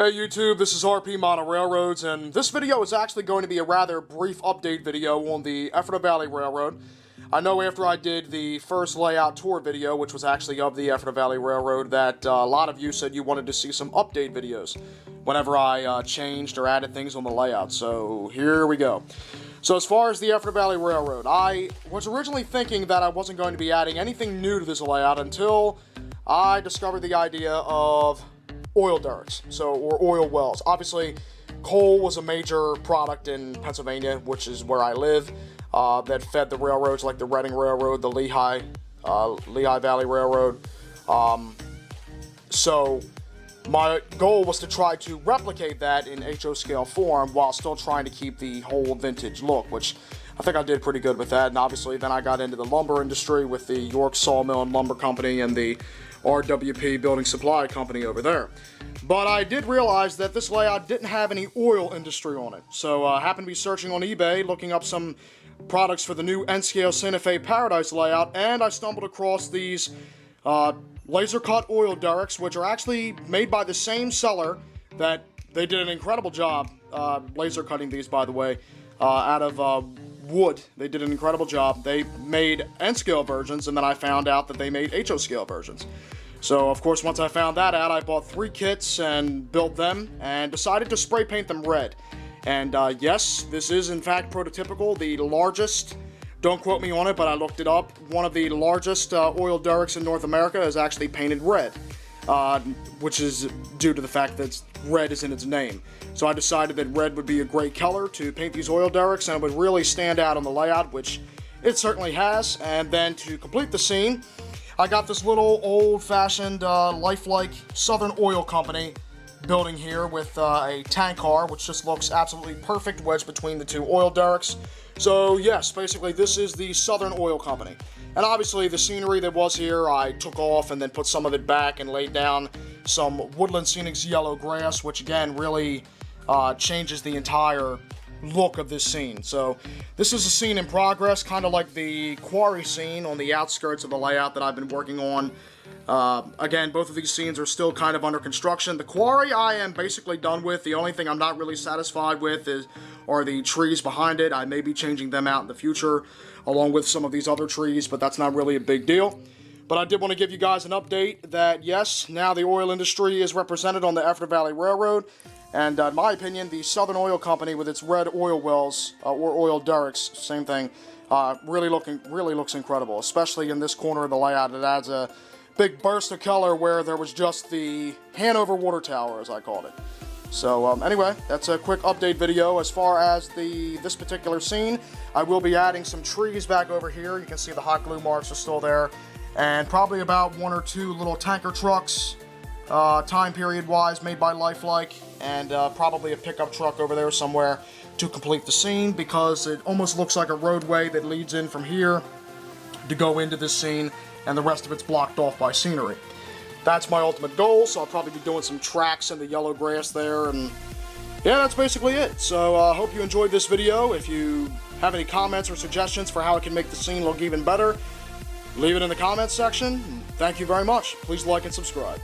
Hey YouTube, this is RP Mono Railroads, and this video is actually going to be a rather brief update video on the Ephrata Valley Railroad. I know after I did the first layout tour video, which was actually of the Ephrata Valley Railroad, that a lot of you said you wanted to see some update videos whenever I changed or added things on the layout, so here we go. So as far as the Ephrata Valley Railroad, I was originally thinking that I wasn't going to be adding anything new to this layout until I discovered the idea of oil derricks, or oil wells. Obviously, coal was a major product in Pennsylvania, which is where I live, that fed the railroads like the Reading Railroad, the Lehigh Valley Railroad. So my goal was to try to replicate that in HO scale form while still trying to keep the whole vintage look, which I think I did pretty good with that. And obviously then I got into the lumber industry with the York Sawmill and Lumber Company and the RWP Building Supply Company over there. But I did realize that this layout didn't have any oil industry on it. So I happened to be searching on eBay, looking up some products for the new N-Scale Santa Fe Paradise layout, and I stumbled across these laser cut oil derricks, which are actually made by the same seller that they did an incredible job laser cutting these, by the way, out of wood. They did an incredible job. They made N-scale versions, and then I found out that they made HO scale versions. So of course, once I found that out, I bought 3 kits and built them and decided to spray paint them red. And yes, this is in fact prototypical. The largest, don't quote me on it, but I looked it up, one of the largest oil derricks in North America is actually painted red, which is due to the fact that red is in its name. So I decided that red would be a great color to paint these oil derricks, and it would really stand out on the layout, which it certainly has. And then to complete the scene, I got this little old-fashioned, lifelike Southern Oil Company building here with a tank car, which just looks absolutely perfect wedged between the 2 oil derricks. So yes, basically this is the Southern Oil Company. And obviously the scenery that was here, I took off and then put some of it back and laid down some Woodland Scenics yellow grass, which again really changes the entire look of this scene. So this is a scene in progress, kind of like the quarry scene on the outskirts of the layout that I've been working on. Again, both of these scenes are still kind of under construction. The quarry I am basically done with. The only thing I'm not really satisfied with are the trees behind it. I may be changing them out in the future along with some of these other trees, but that's not really a big deal. But I did want to give you guys an update that yes, now the oil industry is represented on the Ephrata Valley Railroad. And in my opinion, the Southern Oil Company with its red oil wells, or oil derricks, same thing, really looks incredible. Especially in this corner of the layout, it adds a big burst of color where there was just the Hanover Water Tower, as I called it. So anyway, that's a quick update video. As far as this particular scene, I will be adding some trees back over here. You can see the hot glue marks are still there, and probably about 1 or 2 little tanker trucks, time period wise, made by Lifelike, and probably a pickup truck over there somewhere to complete the scene, because it almost looks like a roadway that leads in from here to go into this scene, and the rest of it's blocked off by scenery. That's my ultimate goal, so I'll probably be doing some tracks in the yellow grass there, and yeah, that's basically it. So I hope you enjoyed this video. If you have any comments or suggestions for how I can make the scene look even better, leave it in the comments section. Thank you very much. Please like and subscribe.